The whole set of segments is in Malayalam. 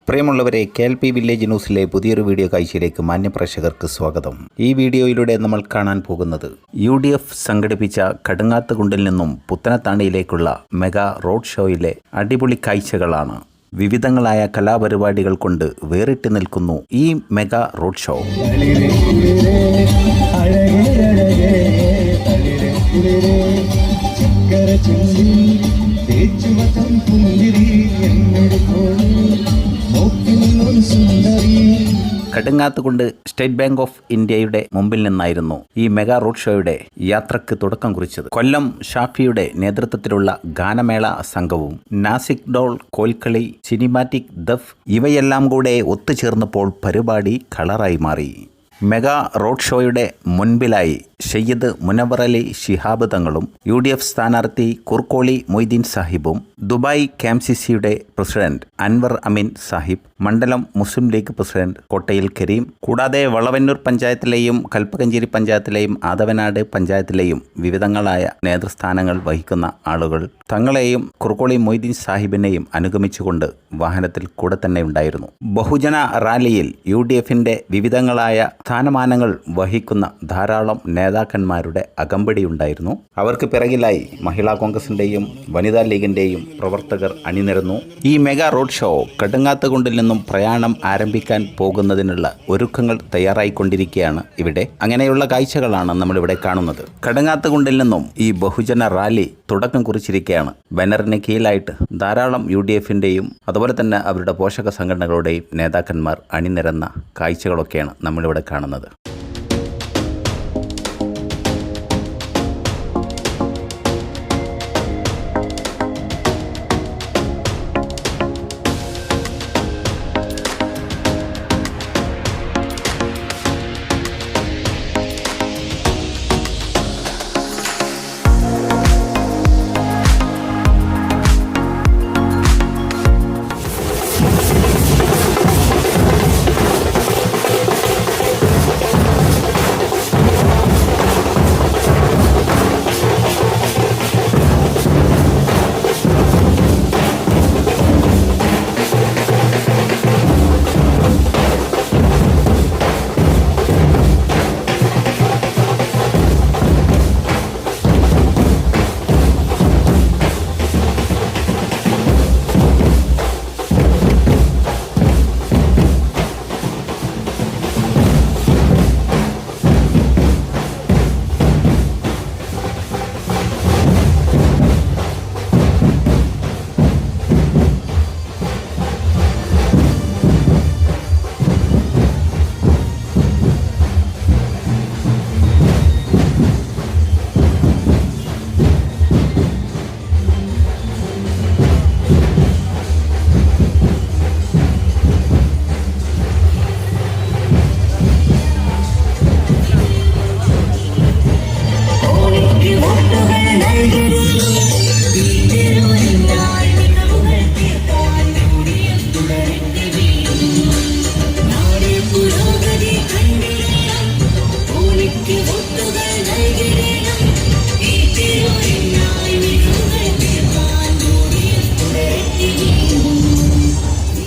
പ്രിയമുള്ളവരെ, KLP വില്ലേജ് ന്യൂസിലെ പുതിയൊരു വീഡിയോ കാഴ്ചയിലേക്ക് മാന്യപ്രേക്ഷകർക്ക് സ്വാഗതം. ഈ വീഡിയോയിലൂടെ നമ്മൾ കാണാൻ പോകുന്നത് UDF സംഘടിപ്പിച്ച കടുങ്ങാത്തുകുണ്ടിൽ നിന്നും പുത്തനത്താണിയിലേക്കുള്ള മെഗാ റോഡ് ഷോയിലെ അടിപൊളി കാഴ്ചകളാണ്. വിവിധങ്ങളായ കലാപരിപാടികൾ കൊണ്ട് വേറിട്ട് നിൽക്കുന്നു ഈ mega road show. Kadungathukundu state bank of ഇന്ത്യയുടെ മുമ്പിൽ നിന്നായിരുന്നു ഈ മെഗാ റോഡ് ഷോയുടെ യാത്രക്ക് തുടക്കം കുറിച്ചത്. കൊല്ലം ഷാഫിയുടെ നേതൃത്വത്തിലുള്ള ഗാനമേള സംഘവും നാസിക് ഡോൾ, കോൽക്കളി, സിനിമാറ്റിക് ദഫ് ഇവയെല്ലാം കൂടെ ഒത്തുചേർന്നപ്പോൾ പരിപാടി കളറായി മാറി. മെഗാ റോഡ് ഷോയുടെ മുൻപിലായി സയ്യിദ് മുനവർ അലി ശിഹാബ് തങ്ങളും UDF സ്ഥാനാർത്ഥി കുർക്കോളി മൊയ്തീൻ സാഹിബും ദുബായ് KMCCയുടെ പ്രസിഡന്റ് അൻവർ അമീൻ സാഹിബ്, മണ്ഡലം മുസ്ലിം ലീഗ് പ്രസിഡന്റ് കോട്ടയിൽ കരീം, കൂടാതെ വളവന്നൂർ പഞ്ചായത്തിലെയും കൽപ്പകഞ്ചേരി പഞ്ചായത്തിലെയും ആദവനാട് പഞ്ചായത്തിലെയും വിവിധങ്ങളായ നേതൃസ്ഥാനങ്ങൾ വഹിക്കുന്ന ആളുകൾ തങ്ങളെയും കുർക്കോളി മൊയ്തീൻ സാഹിബിനെയും അനുഗമിച്ചുകൊണ്ട് വാഹനത്തിൽ കൂടെ തന്നെ ഉണ്ടായിരുന്നു. ബഹുജന റാലിയിൽ UDFന്റെ വിവിധങ്ങളായ സ്ഥാനമാനങ്ങൾ വഹിക്കുന്ന ധാരാളം നേതാക്കന്മാരുടെ അകമ്പടിയുണ്ടായിരുന്നു. അവർക്ക് പിറകിലായി മഹിളാ കോൺഗ്രസിന്റെയും വനിതാ ലീഗിന്റെയും പ്രവർത്തകർ അണിനിരന്നു. ഈ മെഗാ റോഡ് ഷോ കടുങ്ങാത്തുകുണ്ടിൽ നിന്നും പ്രയാണം ആരംഭിക്കാൻ പോകുന്നതിനുള്ള ഒരുക്കങ്ങൾ തയ്യാറായിക്കൊണ്ടിരിക്കുകയാണ് ഇവിടെ. അങ്ങനെയുള്ള കാഴ്ചകളാണ് നമ്മളിവിടെ കാണുന്നത്. കടുങ്ങാത്തുകുണ്ടിൽ നിന്നും ഈ ബഹുജന റാലി തുടക്കം കുറിച്ചിരിക്കുകയാണ്. ബാനറിന് കീഴിലായിട്ട് ധാരാളം UDFന്റെയും അതുപോലെ തന്നെ അവരുടെ പോഷക സംഘടനകളുടെയും നേതാക്കന്മാർ അണിനിരന്ന കാഴ്ചകളൊക്കെയാണ് നമ്മളിവിടെ കാണുന്നത്.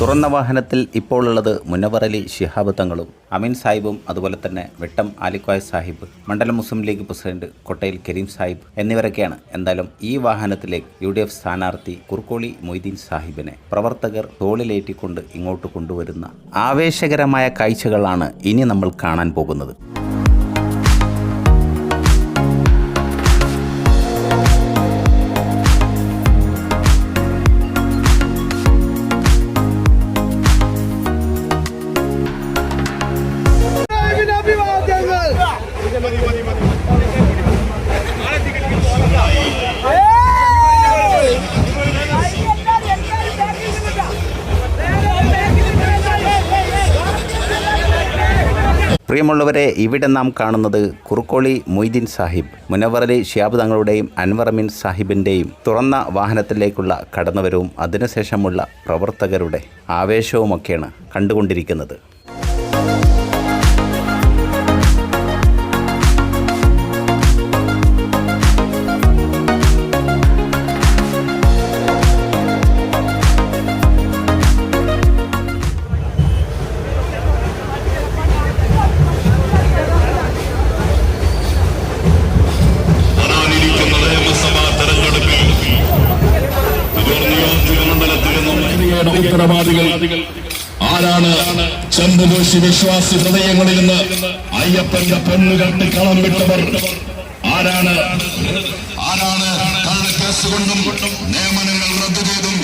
തുറന്ന വാഹനത്തിൽ ഇപ്പോൾ ഉള്ളത് മുനവർ അലി ശിഹാബ് തങ്ങളും അമീൻ സാഹിബും അതുപോലെ തന്നെ വെട്ടം ആലിക്കോയ സാഹിബ്, മണ്ഡലം മുസ്ലിം ലീഗ് പ്രസിഡന്റ് കോട്ടയിൽ കരീം സാഹിബ് എന്നിവരൊക്കെയാണ്. എന്തായാലും ഈ വാഹനത്തിലേക്ക് UDF സ്ഥാനാർത്ഥി കുർക്കോളി മൊയ്തീൻ സാഹിബിനെ പ്രവർത്തകർ തോളിലേറ്റിക്കൊണ്ട് ഇങ്ങോട്ട് കൊണ്ടുവരുന്ന ആവേശകരമായ കാഴ്ചകളാണ് ഇനി നമ്മൾ കാണാൻ പോകുന്നത്. പ്രിയമുള്ളവരെ, ഇവിടെ നാം കാണുന്നത് കുർക്കോളി മൊയ്തീൻ സാഹിബ്, മുനവർ അലി ശിഹാബ് തങ്ങളുടെയും അൻവർ അമീൻ സാഹിബിൻ്റെയും തുറന്ന വാഹനത്തിലേക്കുള്ള കടന്നുവരവും അതിനുശേഷമുള്ള പ്രവർത്തകരുടെ ആവേശവുമൊക്കെയാണ് കണ്ടുകൊണ്ടിരിക്കുന്നത്. ആരാണ് ചെമ്പുപൂശി വിശ്വാസി ഹൃദയങ്ങളിൽ നിന്ന് അയ്യപ്പന്റെ പൊന്നുകെട്ടി കളം വിട്ടവർ? ആരാണ് കള്ളക്കേസ് കൊണ്ടും നിയമനങ്ങൾ റദ്ദു ചെയ്തും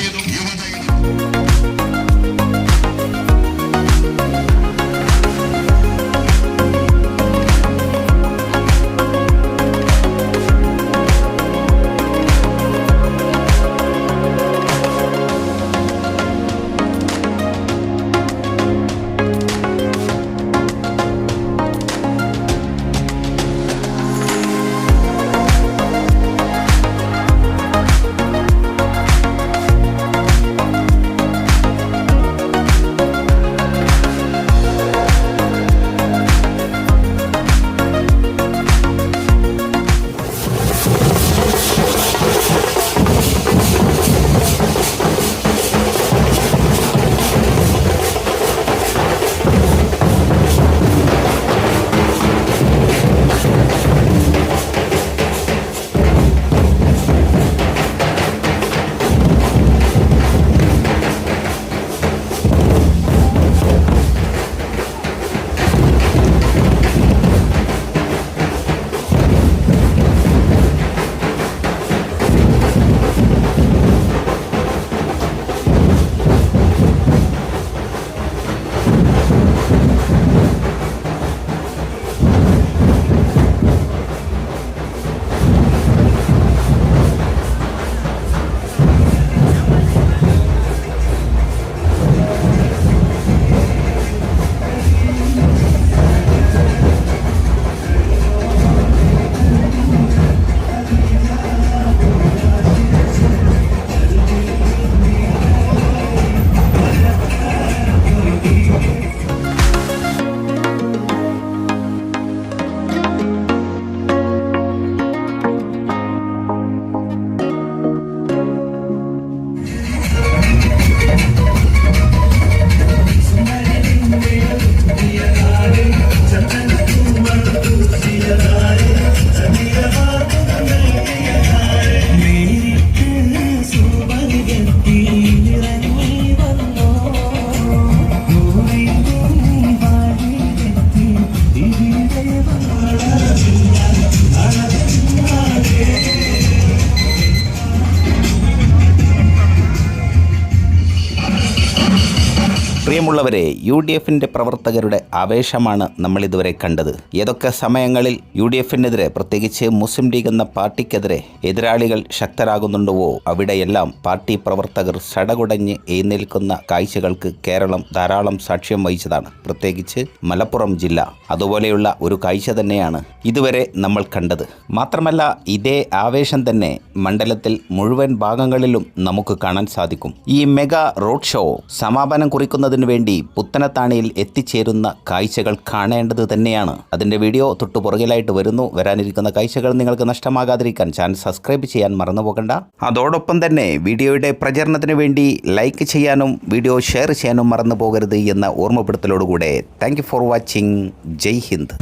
പ്രിയമുള്ളവരെ, UDF-ന്റെ പ്രവർത്തകരുടെ ആവേശമാണ് നമ്മൾ ഇതുവരെ കണ്ടത്. ഏതൊക്കെ സമയങ്ങളിൽ UDF-നെതിരെ, പ്രത്യേകിച്ച് മുസ്ലിം ലീഗ് എന്ന പാർട്ടിക്കെതിരെ എതിരാളികൾ ശക്തരാകുന്നുണ്ടോ അവിടെയെല്ലാം പാർട്ടി പ്രവർത്തകർ സടകുടഞ്ഞ് എഴുന്നേൽക്കുന്ന കാഴ്ചകൾക്ക് കേരളം ധാരാളം സാക്ഷ്യം വഹിച്ചതാണ്. പ്രത്യേകിച്ച് മലപ്പുറം ജില്ല അതുപോലെയുള്ള ഒരു കാഴ്ച തന്നെയാണ് ഇതുവരെ നമ്മൾ കണ്ടത്. മാത്രമല്ല, ഇതേ ആവേശം തന്നെ മണ്ഡലത്തിൽ മുഴുവൻ ഭാഗങ്ങളിലും നമുക്ക് കാണാൻ സാധിക്കും. ഈ മെഗാ റോഡ് ഷോ സമാപനം കുറിക്കുന്നതിന് വേണ്ടി പുത്തനത്താണിയിൽ എത്തിച്ചേരുന്ന കാഴ്ചകൾ കാണേണ്ടത് തന്നെയാണ്. അതിൻ്റെ വീഡിയോ തൊട്ടു പുറകിലായിട്ട് വരുന്നു. വരാനിരിക്കുന്ന കാഴ്ചകൾ നിങ്ങൾക്ക് നഷ്ടമാകാതിരിക്കാൻ ചാനൽ സബ്സ്ക്രൈബ് ചെയ്യാൻ മറന്നു പോകണ്ട. അതോടൊപ്പം തന്നെ വീഡിയോയുടെ പ്രചരണത്തിന് വേണ്ടി ലൈക്ക് ചെയ്യാനും വീഡിയോ ഷെയർ ചെയ്യാനും മറന്നു പോകരുത് എന്ന ഓർമ്മപ്പെടുത്തലോടുകൂടെ thank you for watching. Jai Hind.